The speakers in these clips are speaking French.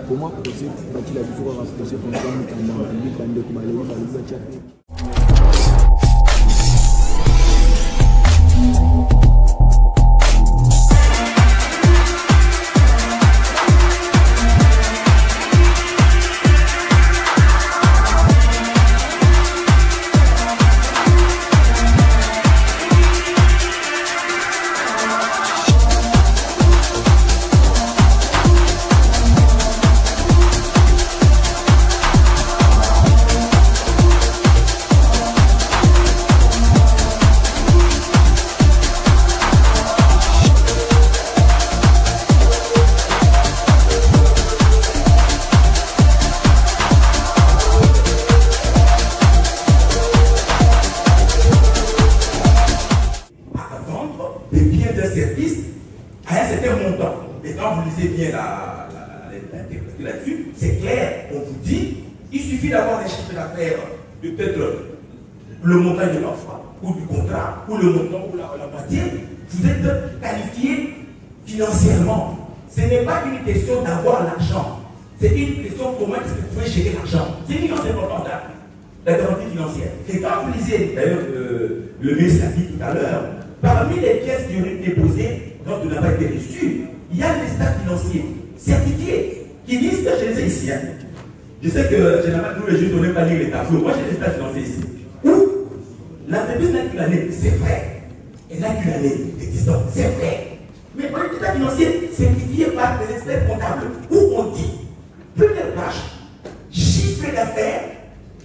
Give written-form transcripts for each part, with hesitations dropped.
Comment procède il a toujours rapproché comme ça, là-dessus, c'est clair, on vous dit, il suffit d'avoir un chiffre d'affaires de peut-être le montant de l'offre, ou du contrat, ou le montant, ou la moitié, vous êtes qualifié financièrement. Ce n'est pas une question d'avoir l'argent, c'est une question de comment est-ce que vous pouvez gérer l'argent. C'est une question importante, la garantie financière. Et quand vous lisez, d'ailleurs, le ministre l'a dit tout à l'heure, parmi les pièces qui ont été déposées quand vous n'avez pas été reçu, il y a des états financiers certifiés qui disent que je les ai ici. Hein. Je sais que généralement, nous les juges, on n'aime pas lire les tableaux. Moi, j'ai des états financiers ici. Où l'entreprise n'a qu'une année, c'est vrai. Elle n'a qu'une année d'existence, c'est vrai. Mais on a des états financiers certifiés par des experts comptables où on dit, première page, chiffre d'affaires,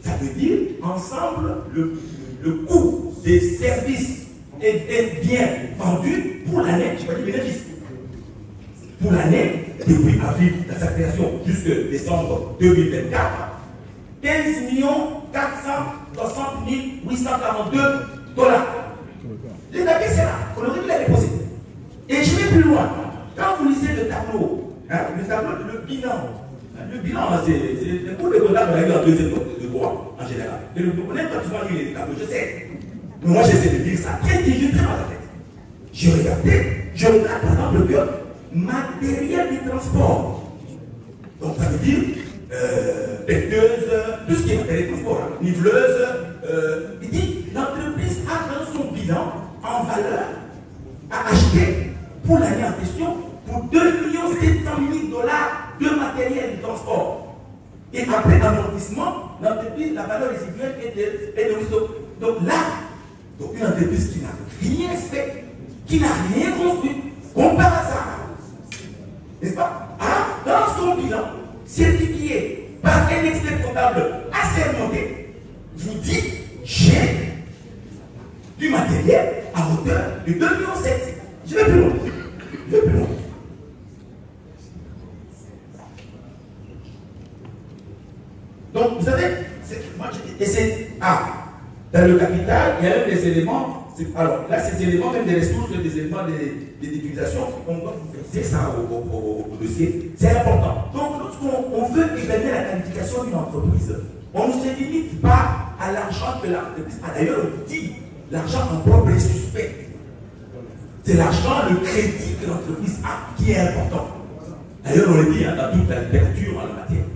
ça veut dire ensemble le coût des services et des biens vendus pour l'année, je ne sais pas dire bénéfice. Pour l'année, depuis avril de sa création jusqu'à décembre 2024, 15 460 842 $. Les papiers, c'est là, on aurait dû les déposer. Et je vais plus loin. Quand vous lisez le tableau, le bilan, c'est pour les comptables, on a eu en deuxième de droit, en général. Et le on n'aime pas souvent lire les tableaux, je sais. Mais moi, j'essaie de dire ça très vite, très mal à la tête. Je regarde par exemple que matériel de transport. Donc ça veut dire péteuse, tout ce qui est matériel de transport, hein, niveleuse. Il dit l'entreprise a dans son bilan en valeur à acheter pour l'année en question pour 2 700 000 $ de matériel de transport. Et après amortissement, l'entreprise, la valeur résiduelle est de donc là, donc une entreprise qui n'a rien fait, qui n'a rien construit, on part à ça. N'est-ce pas? Dans son bilan, certifié par un expert comptable assermenté, vous dit j'ai du matériel à hauteur de 2,7 millions. Je vais plus loin. Donc, vous savez, dans le capital, il y a même des éléments. Alors là, ces éléments, même des ressources, des éléments d'utilisation, on doit faire ça au dossier. C'est important. Donc, lorsqu'on veut évaluer la qualification d'une entreprise, on ne se limite pas à l'argent que l'entreprise a. D'ailleurs, on dit l'argent en propre est suspect. C'est l'argent, le crédit que l'entreprise a qui est important. D'ailleurs, on le dit dans toute la littérature en la matière.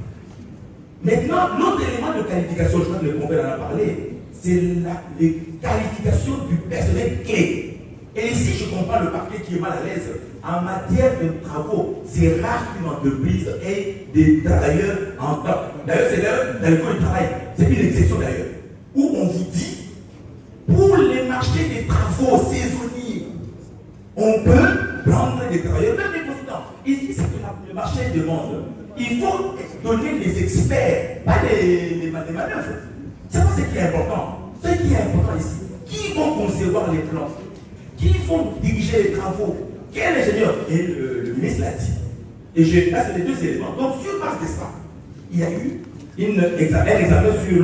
Maintenant, l'autre élément de qualification, je crois que le confrère en a parlé, c'est les qualifications du personnel clé. Et ici, je comprends le parquet qui est mal à l'aise. En matière de travaux, c'est rare qu'une entreprise ait des travailleurs en temps. D'ailleurs, c'est dans le code du travail. C'est une exception d'ailleurs. Où on vous dit, pour les marchés des travaux saisonniers, on peut prendre des travailleurs, même des consultants. Ici, c'est que le marché demande. Il faut donner les experts, pas les manœuvres. C'est pas ce qui est important. Ce qui est important ici, qui vont concevoir les plans, qui vont diriger les travaux, quel ingénieur? Et le ministre l'a dit. Et là, c'est les deux éléments. Donc, sur base de ça, il y a eu un examen sur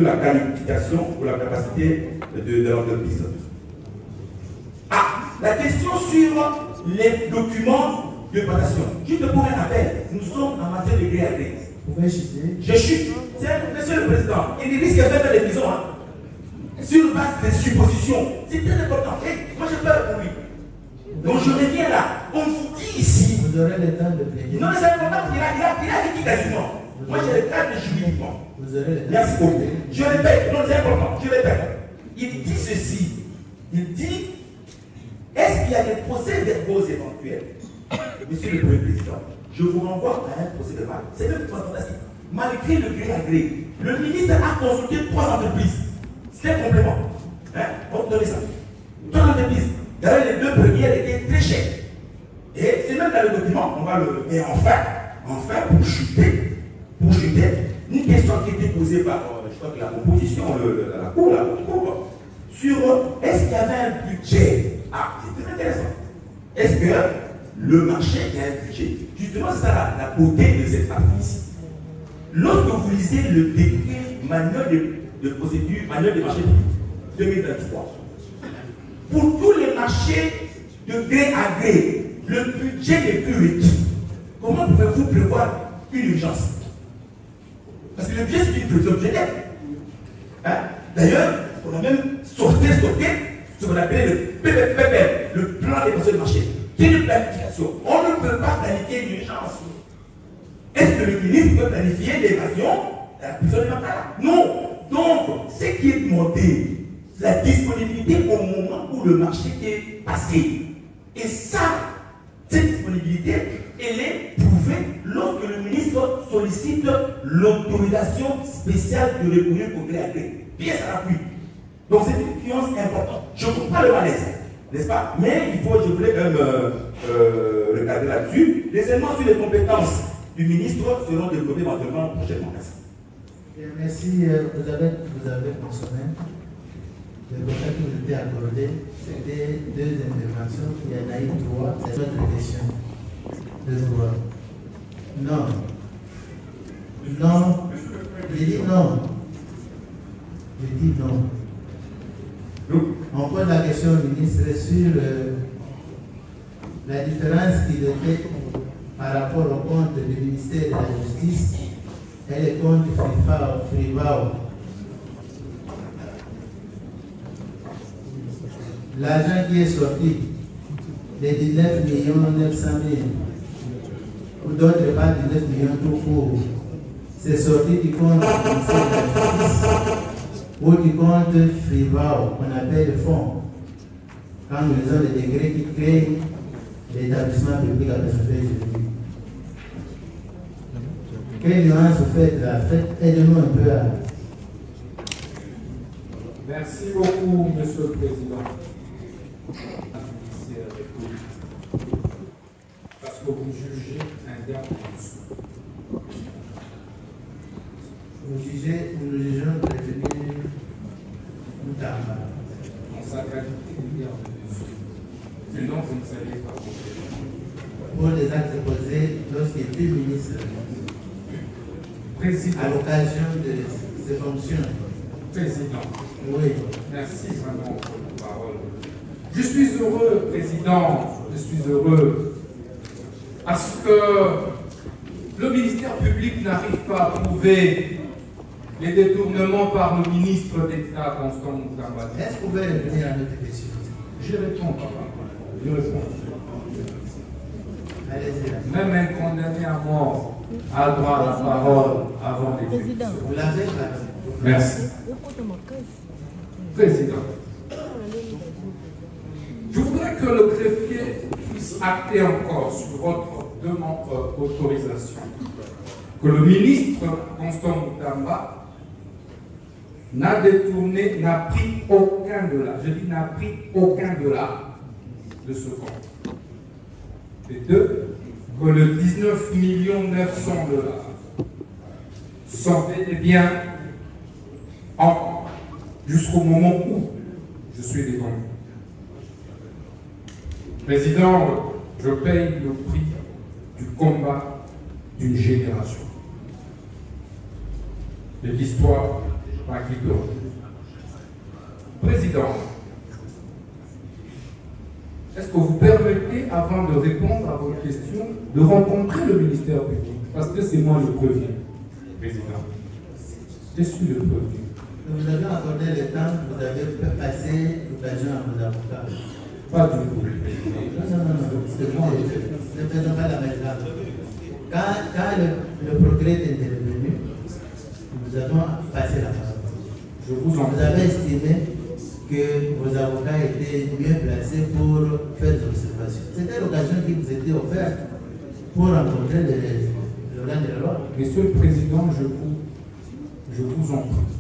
la qualification ou la capacité de l'entreprise. La question sur les documents de plantation. Juste pour un appel, nous sommes en matière de gré à gré. Vous pouvez chuter. Je chute. Tiens, monsieur le président, il risque de faire des prisons. Hein. sur base des suppositions. C'est très important. Et moi, j'ai peur pour lui. Donc, je reviens là. On vous dit ici. Vous aurez le temps de plaider. Non, mais c'est important. Il a dit quasiment. Moi, j'ai le cadre juridiquement. Vous aurez le temps. Merci beaucoup. Je répète. Non, c'est important. Je répète. Il dit ceci. Il dit, est-ce qu'il y a des procès-verbaux éventuels? Monsieur le Premier Président, je vous renvoie à un procès-verbal. C'est même fantastique. Malgré le gré à gré, le ministre a consulté 3 entreprises. C'est un complément. Hein? On va vous donner ça. 3 entreprises. D'ailleurs, les 2 premières étaient très chères. Et c'est même dans le document, on va le. Et enfin, pour chuter, une question qui était posée par, je crois que la proposition, la cour, la haute cour, sur est-ce qu'il y avait un budget? Ah, c'est très intéressant. Est-ce que le marché il y a un budget? Justement, c'est ça la beauté de cette partie ici. Lorsque vous lisez le décret manuel de procédure, manuel des marchés publics 2023, pour tous les marchés de gré à gré, le budget n'est plus requis. Comment pouvez-vous prévoir une urgence? Parce que le budget, c'est une prévision budgétaire. Hein? D'ailleurs, on a même sorti ce qu'on appelle le PPPP, le plan des besoins de marché, qui est une planification. On ne peut pas planifier une urgence. Est-ce que le ministre peut planifier l'évasion de la prison de Makala? Non. Donc, ce qui est demandé, c'est la disponibilité au moment où le marché est passé. Et ça, cette disponibilité, elle est prouvée lorsque le ministre sollicite l'autorisation spéciale de recourir au gré à gré. Pièce à l'appui. Donc c'est une nuance importante. Je ne comprends pas le malaise, n'est-ce pas? Mais je voulais quand même regarder là-dessus. Les éléments sur les compétences du ministre seront développés éventuellement prochainement. Merci. Vous avez consommé. Le vote qui vous était accordé, c'était 2 interventions. Il y en a eu 3. C'est votre question. 2 droits. Non. Non. J'ai dit non. J'ai dit non. On pose la question au ministre sur la différence qu'il a fait par rapport au compte du ministère de la Justice et les comptes Frivao. L'argent qui est sorti, les 19 900 000, ou d'autres part 19 millions tout court, c'est sorti du compte du ministère de la Justice ou du compte Frivao, qu'on appelle le fonds, quand nous avons des décrets qui créent l'établissement public à responsabilité juridique. Quelle nuance vous faites là? Aidez-nous un peu à. Merci beaucoup, Monsieur le Président. Parce que vous jugez un gars Nous jugeons prévenu Moutamba. en sa qualité de garde de dessus. Sinon, vous ne savez pas. Pour les actes posés lorsqu'il était ministre, Président. à l'occasion de ses fonctions. Président. Oui. Merci vraiment pour la parole. Je suis heureux, Président, je suis heureux parce que le ministère public n'arrive pas à prouver les détournements par le ministre d'État, Constant Moutamba. Est-ce que vous pouvez revenir à notre question? Je réponds, papa. Je réponds. Allez-y. Même un condamné à mort a droit à la parole avant l'exécution. Vous l'avez là. Merci. Président, je voudrais que le greffier puisse acter encore sur votre demande d'autorisation que le ministre Constant Moutamba n'a détourné, n'a pris aucun dollar. Je dis n'a pris aucun dollar de ce compte. Et 2, que le 19 900 000 sont bel et bien en jusqu'au moment où je suis devant vous. Président, je paye le prix du combat d'une génération. De l'histoire par Guido. Président, est-ce que vous permettez, avant de répondre à votre question, de rencontrer le ministère public? Parce que c'est moi le prévenu, Président. Je suis le prévenu. Vous avez accordé le temps, vous avez passé l'occasion à vos avocats. Pas du tout. Non, c'est bon, ne faisons pas la même chose. Quand le progrès est intervenu, nous avons passé la parole. Vous avez estimé que vos avocats étaient mieux placés pour faire des observations. C'était l'occasion qui vous était offerte pour rencontrer le rang de la loi. Monsieur le Président, je vous en prie.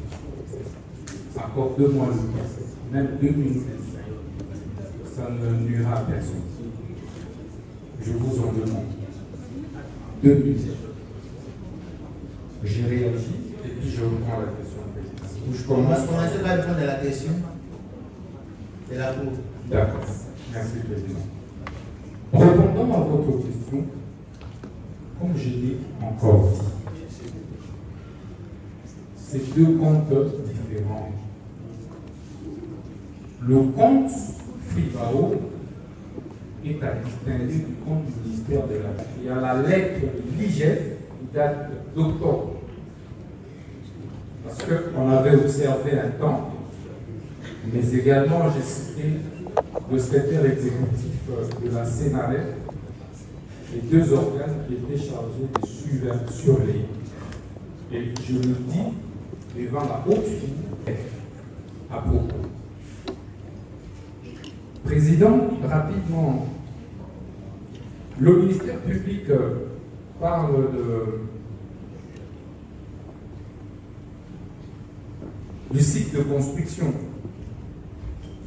Accorde-moi le temps, même 2 minutes. Ça ne nuira à personne. Je vous en demande 2 minutes. J'ai réagi et puis je reprends la question. Je commence. Commencez par répondre à la question de la Cour. D'accord. Merci, Président. Répondant à votre question, comme je l'ai encore dit, c'est 2 comptes différents. Le compte Fribao est à distinguer du compte du ministère de la Justice. Il y a la lettre de l'IGF qui date d'octobre. Parce qu'on avait observé un temps, mais également j'ai cité le secrétaire exécutif de la CNAREF, les 2 organes qui étaient chargés de surveiller. Et je le dis devant la haute cour à propos. Président, rapidement, le ministère public parle du site de construction.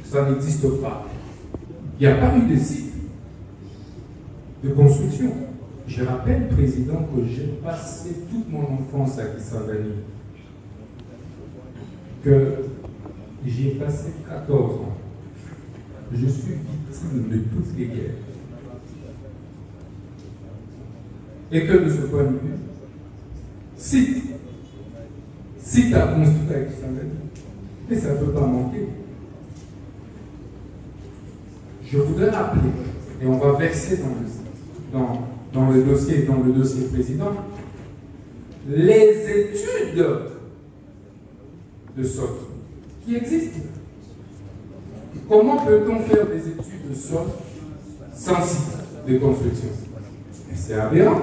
Ça n'existe pas. Il n'y a pas eu de site de construction. Je rappelle, Président, que j'ai passé toute mon enfance à Kisangani, que j'ai passé 14 ans. Je suis victime de toutes les guerres. Et que de ce point de vue, site à construire avec Kisangani, et ça ne peut pas manquer. Je voudrais rappeler, et on va verser dans le dossier président, les études de sol qui existent. Comment peut-on faire des études de sol sans site de construction? C'est aberrant.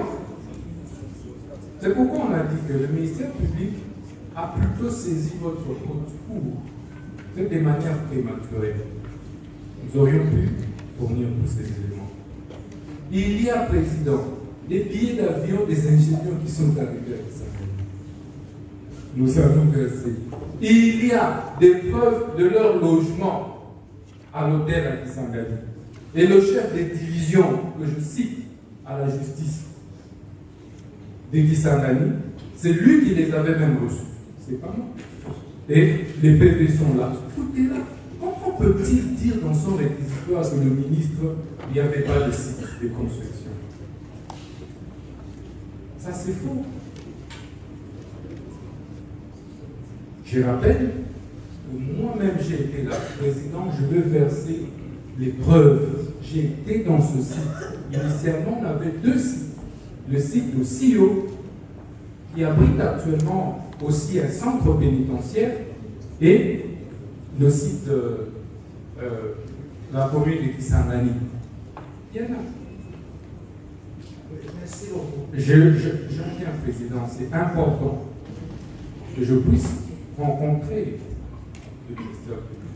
C'est pourquoi on a dit que le ministère public a plutôt saisi votre haute cour de manière prématurée. Nous aurions pu fournir tous ces éléments. Il y a, Président, des billets d'avion des ingénieurs qui sont arrivés à Kisangani. Nous avons versé. Il y a des preuves de leur logement à l'hôtel à Kisangani. Et le chef des divisions, que je cite, à la justice de Kisangani, c'est lui qui les avait même reçus. C'est pas moi. Et les PV sont là. Tout est là. Comment peut-il dire dans son réquisitoire que le ministre, il n'y avait pas de site de construction? Ça, c'est faux. Je rappelle que moi-même, j'ai été là, président, je veux verser les preuves. J'ai été dans ce site. Initialement, on avait 2 sites. Le site de CIO, qui abrite actuellement aussi un centre pénitentiaire, et le site de la commune de Kisangani. Il y en a. Merci beaucoup. J'en viens, Président, c'est important que je puisse rencontrer le ministère public.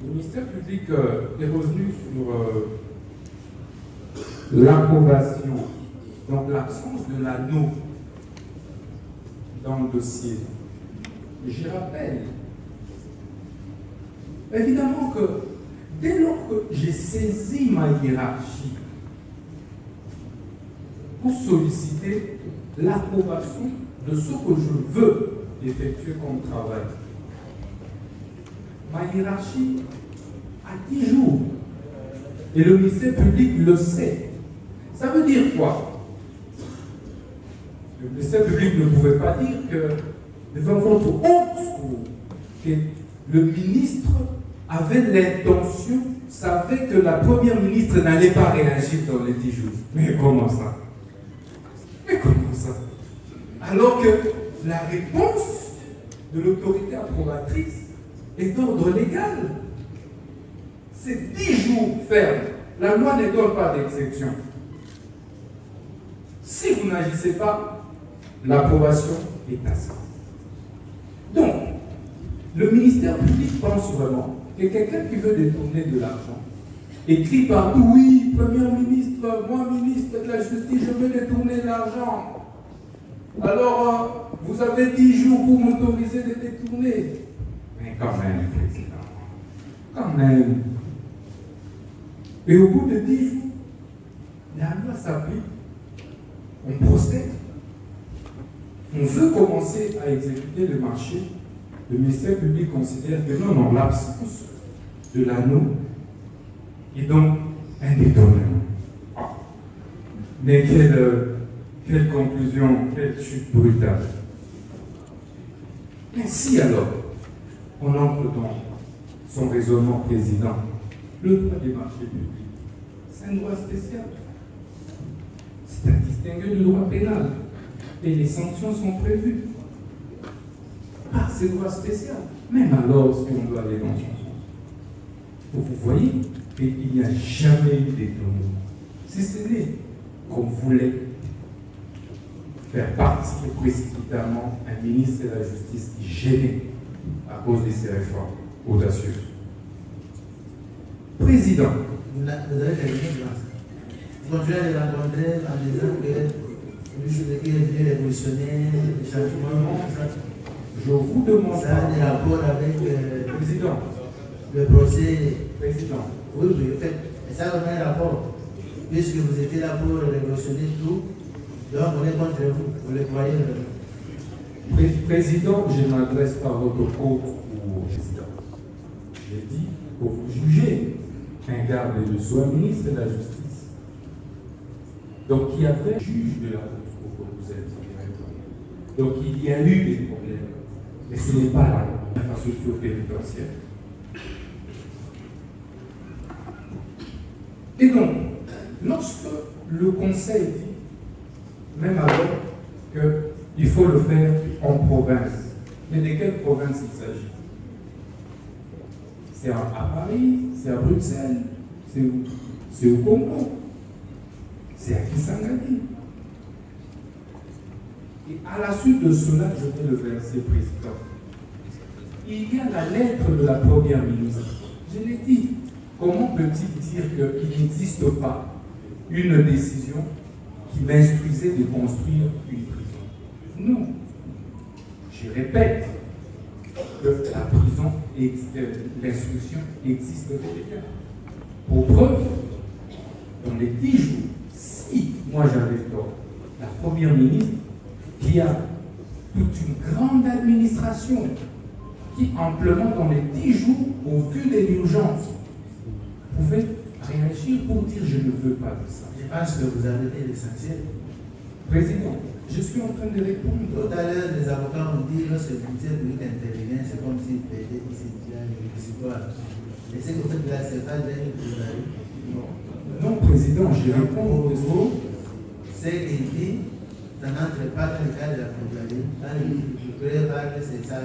Le ministère public est revenu sur l'approbation, donc l'absence de l'anneau dans le dossier. Je rappelle, évidemment que dès lors que j'ai saisi ma hiérarchie pour solliciter l'approbation de ce que je veux effectuer comme travail, ma hiérarchie a 10 jours. Et le ministère public le sait. Ça veut dire quoi? Le ministère public ne pouvait pas dire que, devant votre haute, que le ministre avait l'intention, savait que la première ministre n'allait pas réagir dans les 10 jours. Mais comment ça? Mais comment ça? Alors que la réponse de l'autorité approbatrice est d'ordre légal. C'est 10 jours fermes. La loi ne donne pas d'exception. Si vous n'agissez pas, l'approbation est tassée. Donc, le ministère public pense vraiment que quelqu'un qui veut détourner de l'argent écrit partout, oui, Premier ministre, moi ministre de la Justice, je veux détourner l'argent. Alors, vous avez 10 jours pour m'autoriser de détourner. Mais quand même, président, quand même. Et au bout de 10 jours, la loi s'applique, on procède, on veut commencer à exécuter le marché. Le ministère public considère que non, en l'absence de l'anneau, et donc un détournement. Mais quelle conclusion, quelle chute brutale. Ainsi alors, on entre dans son raisonnement président. Le droit des marchés publics, c'est un droit spécial. C'est à distinguer du droit pénal. Et les sanctions sont prévues. Ah, c'est droit spécial. Même alors, si on doit aller dans son sens. Vous voyez qu'il n'y a jamais eu d'étonnement. Si ce n'est qu'on voulait faire partir précipitamment un ministre de la Justice gêné à cause de ces réformes audacieuses. Président. Vous avez terminé, vous continuez à les rencontrer en disant que il est venu révolutionner les changements. Je vous demande. Ça a des rapports avec président. Le procès. Président. Oui, en fait, ça a un rapport. Puisque vous étiez là pour révolutionner tout, donc on est contre vous. Vous le croyez? Président, je ne m'adresse pas à votre côte ou au président. J'ai dit pour vous juger un garde de soi, ministre de la Justice. Donc il y avait un juge de la haute cour que vous êtes directement. Donc il y a eu des problèmes. Mais ce n'est pas l'infrastructure pénitentiaire. Et donc, lorsque le Conseil dit, même alors, qu'il faut le faire en province, mais de quelle province il s'agit? C'est à Paris, c'est à Bruxelles, c'est au Congo, c'est à Kisangani. Et à la suite de cela, je vais le verser, président. Il y a la lettre de la première ministre. Je l'ai dit. Comment peut-il dire qu'il n'existe pas une décision qui m'instruisait de construire une prison? Non. Je répète que la prison, l'instruction existe déjà. Pour preuve, dans les 10 jours, si moi j'avais tort, la première ministre, qui a toute une grande administration, qui amplement dans les 10 jours, au vu de l'urgence, pouvait réagir pour dire je ne veux pas de ça. Je pense que vous avez dit l'essentiel. Président, je suis en train de répondre. Tout à l'heure, les avocats ont dit que lorsque le ministère public intervient, c'est comme s'il plaidait ici, l'histoire. Et c'est que vous faites de la certaine non, président, je réponds au c'est qu'il dit, ça n'entre pas dans le cadre de la plaidoirie. Dans le plaidoirie, c'est ça.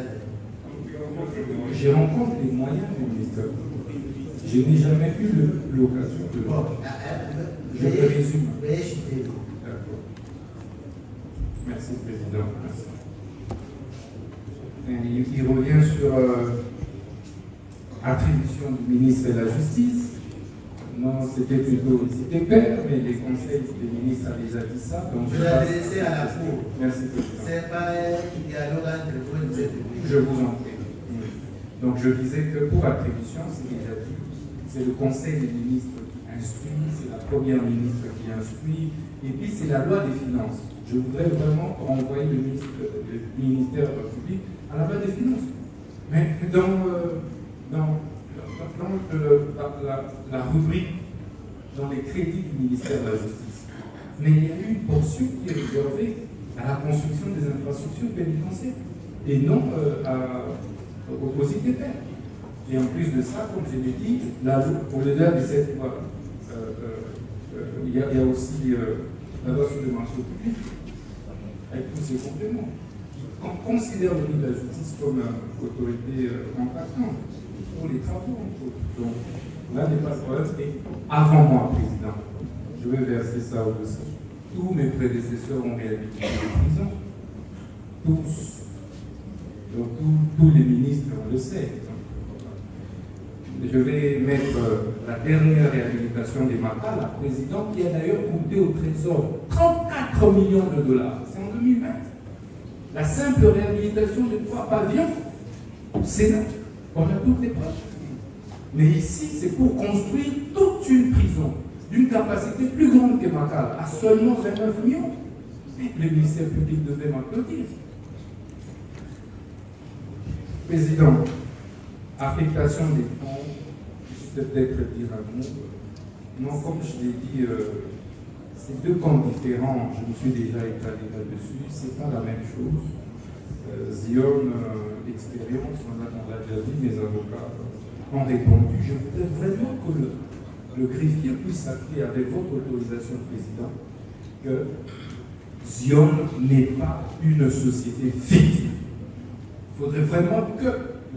Je rencontre les moyens du ministère. Je n'ai jamais eu l'occasion de le voir. Je le résume. D'accord. Merci, Président. Merci. Il revient sur attribution du ministre de la Justice. Non, c'était plutôt père, mais les conseils des ministres avaient déjà dit ça. Donc je l'ai adressé à la Cour. Merci, Président. Ce n'est pas un dialogue entre vous et le public. Je vous en prie. Donc je disais que pour attribution, c'est déjà dit. C'est le Conseil des ministres qui instruit, c'est la première ministre qui instruit, et puis c'est la loi des finances. Je voudrais vraiment renvoyer le ministère public à la loi des finances. Mais dans la rubrique, dans les crédits du ministère de la Justice, mais il y a eu une portion qui est réservée à la construction des infrastructures pénitentiaires, et non aux ITP. Et en plus de ça, comme je l'ai dit, au-delà de cette loi, il y a aussi la loi sur le marché public. avec tous ces compléments, qui considère le ministre de la Justice comme autorité contractante pour les travaux. Donc, là n'est pas le problème. Et avant moi, Président, je vais verser ça au dossier. Tous mes prédécesseurs ont réhabilité les prisons. Tous. Donc, tous les ministres, on le sait. Je vais mettre la dernière réhabilitation des Macas, la présidente, qui a d'ailleurs coûté au Trésor 34 millions de dollars. C'est en 2020. La simple réhabilitation de 3 pavillons au Sénat. On a toutes les preuves. Mais ici, c'est pour construire toute une prison d'une capacité plus grande que Macas, à seulement 29 millions. Le ministère public devait m'applaudir. Président, affectation des fonds, je vais peut-être dire un mot. Non, comme je l'ai dit, c'est deux camps différents. Je me suis déjà étalé là-dessus. C'est pas la même chose. Zion, l'expérience, on l'a déjà dit, mes avocats ont répondu. Je voudrais vraiment que le greffier puisse acter avec votre autorisation, Président, que Zion n'est pas une société fictive. Il faudrait vraiment que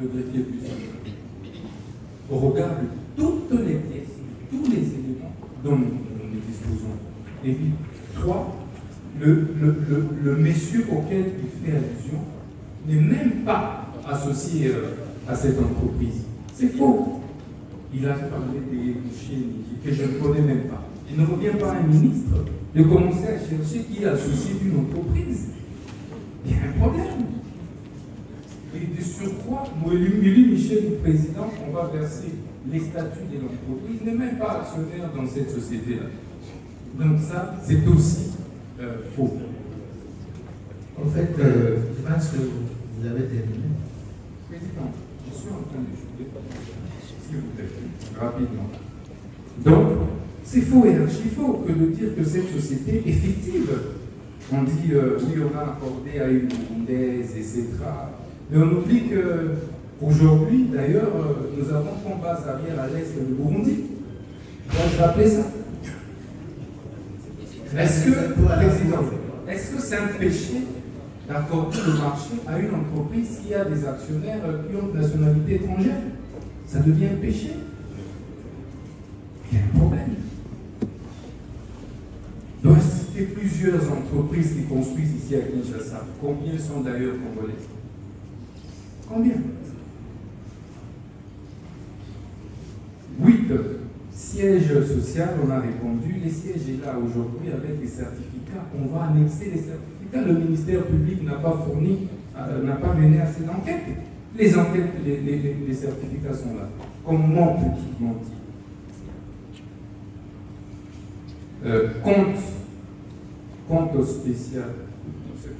le greffier puisse acter au regard de toutes les pièces, tous les éléments dont nous disposons. Et puis, 3, le monsieur auquel il fait allusion n'est même pas associé à cette entreprise. C'est faux. Il a parlé des bouchers que je ne connais même pas. Il ne revient pas à un ministre de commencer à chercher qui est associé d'une entreprise. Il y a un problème. Et de surcroît, Michel, le président, on va verser les statuts de l'entreprise, n'est même pas actionnaire dans cette société-là. Donc ça, c'est aussi faux. En fait, je pense que vous avez terminé. Président, je suis en train de jouer, s'il vous plaît, rapidement. Donc, c'est faux et archi-faux que de dire que cette société est fictive. On dit, oui, on a accordé à une burundaise, etc. Mais on oublie qu'aujourd'hui, d'ailleurs, nous avons comme base arrière à l'est du Burundi. Dois-je rappeler ça? Est-ce que, Président, est-ce que c'est un péché d'accorder le marché à une entreprise qui a des actionnaires qui ont de nationalité étrangère? Ça devient un péché? Il y a un problème. Il doit citer plusieurs entreprises qui construisent ici à Kinshasa. Combien sont d'ailleurs congolaises? Combien? 8 sièges sociaux, on a répondu. Les sièges est là aujourd'hui avec les certificats. On va annexer les certificats. Le ministère public n'a pas fourni, n'a pas mené assez d'enquêtes. Les enquêtes, les certificats sont là. Comment peut-il mentir? Compte spécial.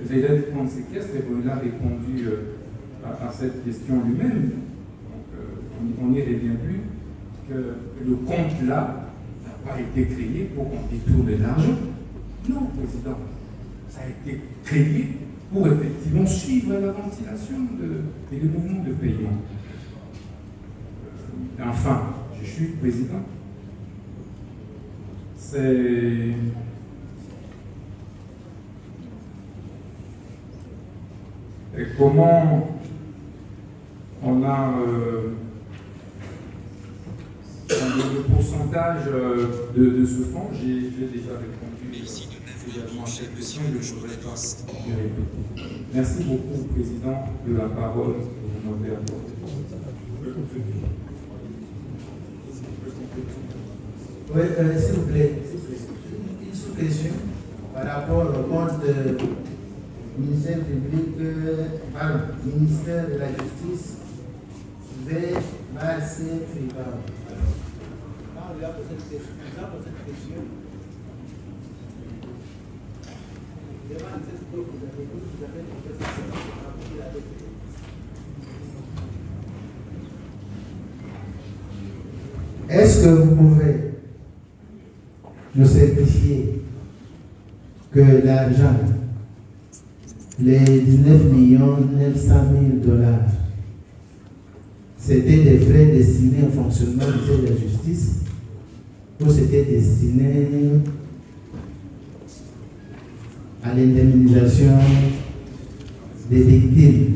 J'ai l'aide de compte séquestre et il a répondu à cette question lui-même. Donc, on n'y revient plus. Que le compte là n'a pas été créé pour qu'on détourne de l'argent. Non, Président. Ça a été créé pour effectivement suivre la ventilation et le mouvement de paiement. Enfin, je suis Président. C'est comment on a le pourcentage de ce fonds. J'ai déjà répondu également à cette question, je ne voudrais pas y répéter. Merci beaucoup, Président, de la parole que vous m'avez accordée. Oui, s'il vous plaît, une sous-question par rapport au compte ministère public, ministère de la Justice, VAC FIBA. Quand on lui a posé cette question, devant cette preuve que vous avez fait cette question. Est-ce que vous pouvez nous certifier que l'argent, les 19 900 000 $, c'était des frais destinés au fonctionnement de la justice ou c'était destiné à l'indemnisation des victimes,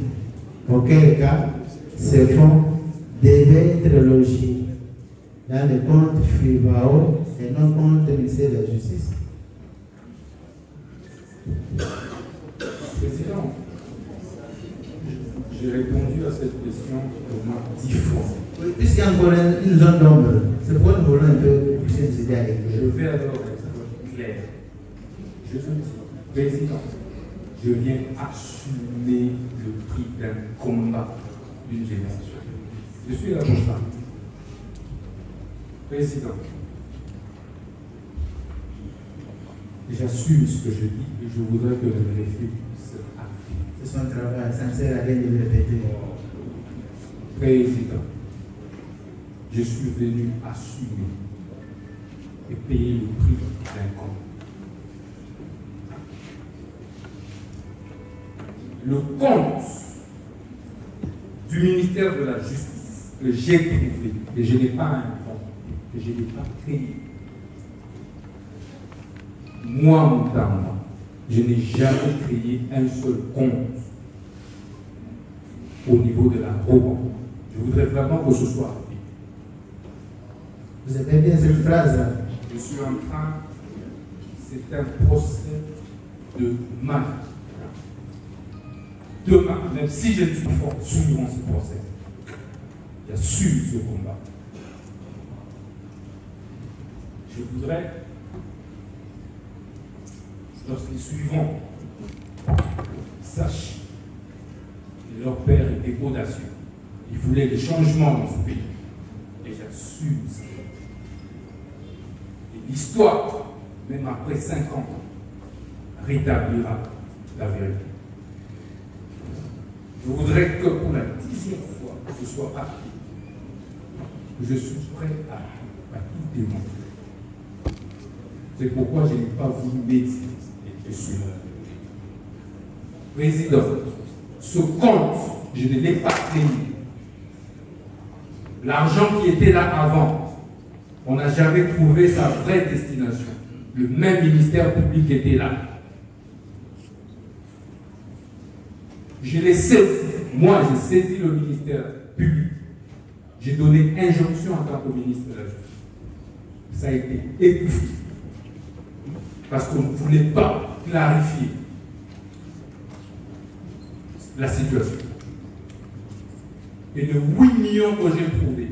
auquel cas ces fonds devaient être logés dans le compte FIBAO et non compte du ministère de la Justice. Président, j'ai répondu à cette question au moins 10 fois. Oui, puisqu'il y a encore une zone d'ombre, c'est pourquoi nous voulons un peu pousser ces idées avec Je vais alors être clair. Je vous dis, Président, je viens assumer le prix d'un combat d'une génération. Je suis là pour ça. Président, j'assume ce que je dis et je voudrais que le référé se applique. C'est son travail, ça ne sert à rien de le répéter. Président, je suis venu assumer et payer le prix d'un combat. Le compte du ministère de la Justice que j'ai trouvé, et je n'ai pas inventé, que je n'ai pas créé. Moi, Moutamba, je n'ai jamais créé un seul compte au niveau de la Rouen. Je voudrais vraiment que ce soit appris. Vous avez bien cette phrase-là. Je suis en train, c'est un procès de ma vie. Demain, même si je ne suis pas soumis à ce procès, j'assume ce combat. Je voudrais, lorsqu'ils suivront, sachent que leur père était audacieux. Il voulait des changements dans ce pays. Et j'assume ça. Et l'histoire, même après 5 ans, rétablira la vérité. Je voudrais que pour la 10e fois, ce soit appris. Je suis prêt à tout démontrer. C'est pourquoi je n'ai pas voulu méditer. Je suis là. Président, ce compte, je ne l'ai pas créé. L'argent qui était là avant, on n'a jamais trouvé sa vraie destination. Le même ministère public était là. Je l'ai saisi. Moi, j'ai saisi le ministère public. J'ai donné injonction en tant que ministre de la Justice. Ça a été étouffé. Parce qu'on ne voulait pas clarifier la situation. Et de 8 millions que j'ai trouvés,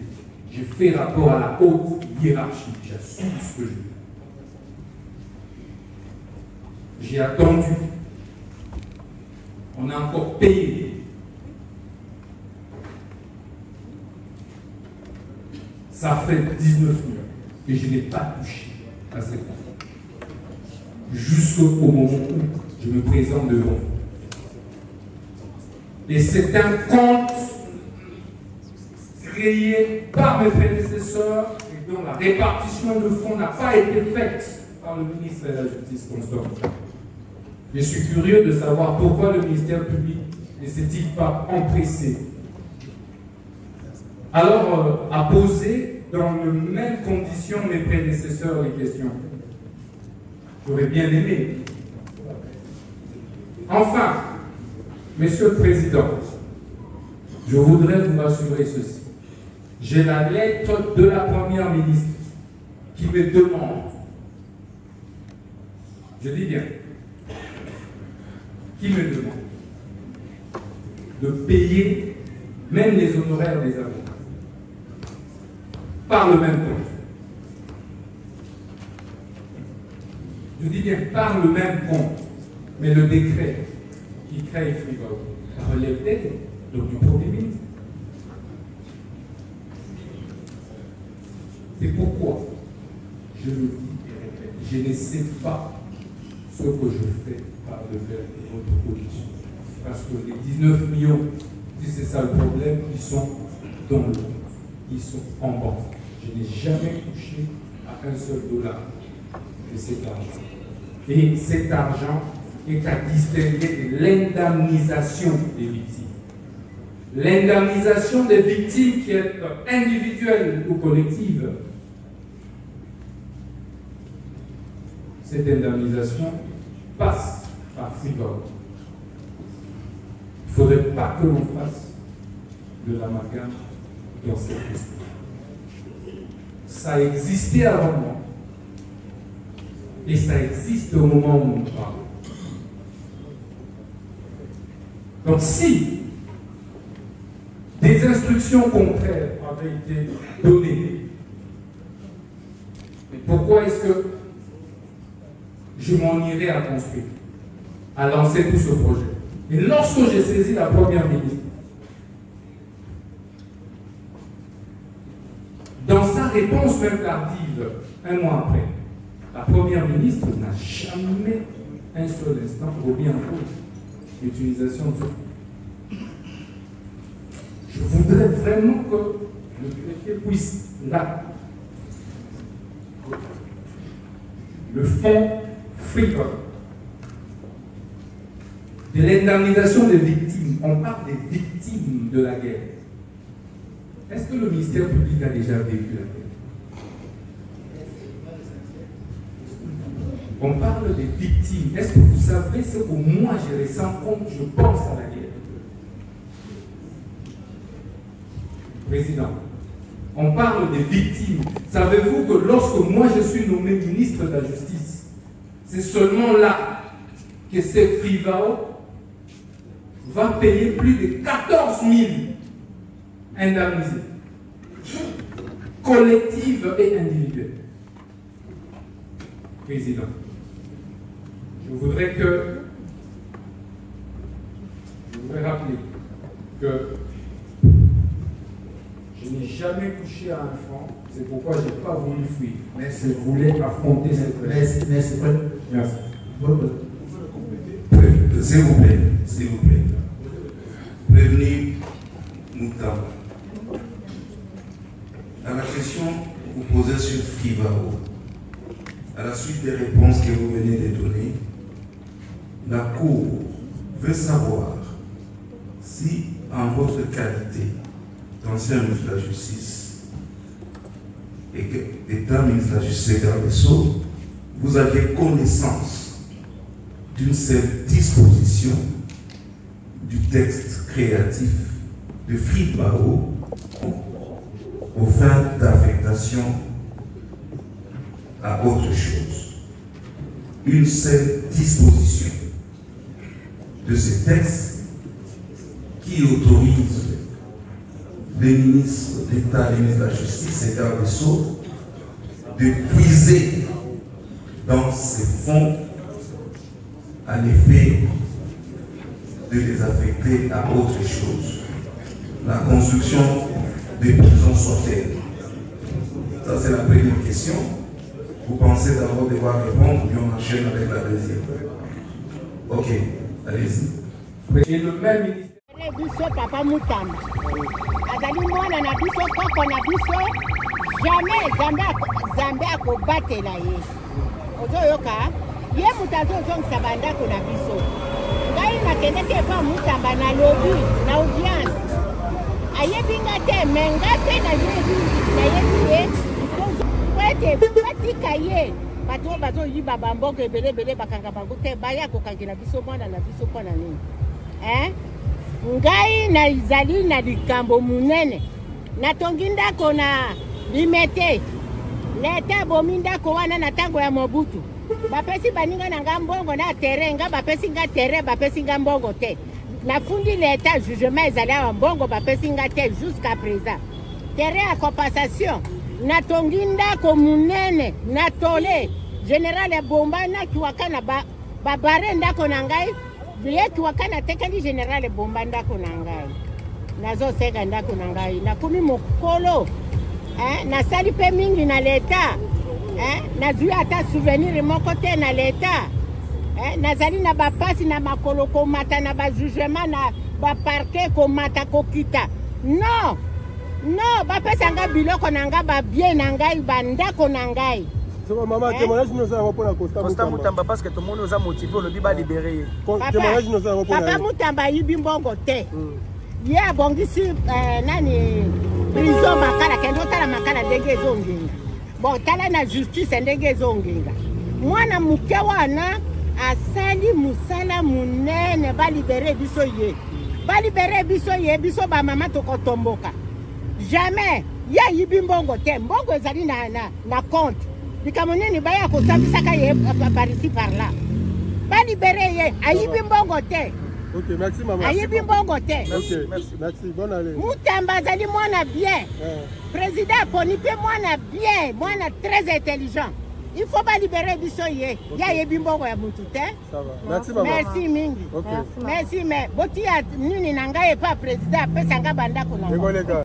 j'ai fait rapport à la haute hiérarchie. J'assume ce que je dis. J'ai attendu. On a encore payé. Ça fait 19 millions. Et je n'ai pas touché à cette fonds. Jusqu'au moment où je me présente devant vous. Et c'est un compte créé par mes prédécesseurs et dont la répartition de fonds n'a pas été faite par le ministre de la Justice Constant. Je suis curieux de savoir pourquoi le ministère public ne s'est-il pas empressé alors à poser dans les mêmes conditions mes prédécesseurs les questions. J'aurais bien aimé. Enfin, Monsieur le Président, je voudrais vous rassurer ceci. J'ai la lettre de la Première ministre qui me demande, je dis bien, qui me demande de payer même les honoraires des avocats par le même compte. Je dis bien par le même compte, mais le décret qui crée FIBAO relève d'aide, donc du Premier ministre. C'est pourquoi je le dis et répète, je ne sais pas ce que je fais par devers de votre position. Parce que les 19 millions, si c'est ça le problème, ils sont dans l'eau, ils sont en banque. Je n'ai jamais touché à un seul dollar de cet argent. Et cet argent est à distinguer de l'indemnisation des victimes. L'indemnisation des victimes qui est individuelle ou collective, cette indemnisation passe par frivole. Il ne faudrait pas que l'on fasse de l'amalgame dans cette question. Ça existait avant moi. Et ça existe au moment où on parle. Donc si des instructions contraires avaient été données, pourquoi est-ce que je m'en irais à construire, à lancer tout ce projet? Et lorsque j'ai saisi la première ministre, dans sa réponse même tardive, un mois après, la première ministre n'a jamais un seul instant remis en cause l'utilisation de ce. Je voudrais vraiment que le greffier puisse, là, le fonds frivole de l'indemnisation des victimes. On parle des victimes de la guerre. Est-ce que le ministère public a déjà vécu la guerre? On parle des victimes. Est-ce que vous savez ce que moi je ressens quand je pense à la guerre? Président, on parle des victimes. Savez-vous que lorsque moi je suis nommé ministre de la Justice, c'est seulement là que ces Frivao va payer plus de 14 000 indemnisés, collectives et individuelles. Président, je voudrais rappeler que je n'ai jamais touché à un franc, c'est pourquoi je n'ai pas voulu fuir. Mais je voulais affronter cette Merci. Merci. S'il vous plaît, s'il vous plaît. Prévenu Moutamba. À la question que vous posez sur Frivao, à la suite des réponses que vous venez de donner, la Cour veut savoir si, en votre qualité d'ancien ministre de la Justice et d'État ministre de la Justice et garde des Sceaux, vous aviez connaissance d'une seule disposition du texte créatif de Frivao aux fins d'affectation à autre chose. Une seule disposition de ce texte qui autorise les ministres d'État, les ministres de la Justice et garde des Sceaux de puiser dans ces fonds à l'effet de les affecter à autre chose. La construction des prisons sortaient. Ça, c'est la première question. Vous pensez d'abord devoir répondre, puis on enchaîne avec la deuxième. Ok, allez-y. Et le même ministère. Biso Papa Moutamba. Azali mwana na biso koko na biso jamais Zambé akobatela ye. Ozoyoka ye mutazo zongisa bandako na biso. Ngai nakendeke pa Moutamba na lobby na audience. Ayebinga te menga te na yebi na yebi kwete patika ye. Bato yiba bamboko ebele bakanga bango te baya kokangela biso mwana na biso kwa na nini. Ngai na izali na likambo munene natongi ndako na limete leta bomi ndako wana na tango ya Mobutu bapesi baninga na nga mbongo na terrain nga bapesi nga terrain bapesi nga mbongo te nafundi leta jugement ezali wa mbongo bapesi nga te jusqu'à présent terrain ya compensation natongi ndako munene na tole général bomba na kiwaka na babare ndako na ngai yeki wakana tekali général bomba ndako na ngai nazo sega ndako na ngai nakumi mokolo na sali pe mingi na leta nazui ata souvenir moko te na leta nazali na bapasi na makolo komata na bajugement na baparke komata kokita non bapesa nga biloko na nga babie na ngai bandako na ngai. Maman, témoignage nous avons pour la Costa Moutamba parce que tout le monde nous a motivé le biba libéré. Témoignage nous avons pour Papa Moutamba yibi mbongo te. Ye abongisi nani prison makala kendo tala makala ndenge zonginga. Bon tala na justice ndenge zonginga. Mwana muke wana asali musala munene balibere biso ye. Balibere biso ye biso ba mama tokotomboka. Jamais ya yibi mbongo te. Mbongo ezali na compte. Bikamoneni baya ko sabisaka ye par ici par là. Balibere ye ayibi mbongo te. Ok, merci maman. Ayibi mbongo te. Ok, merci. Bonne année. Mutamba azali mwana bien. Président Ponipe mwana bien, mwana très intelligent. Il faut pas libérer biso ye. Ya yebi mbongo ya mutu te. Ça va. Merci maman. Merci mingi. Ok. Merci mais boti ya nini na ngai pas président pesa nga banda ko na.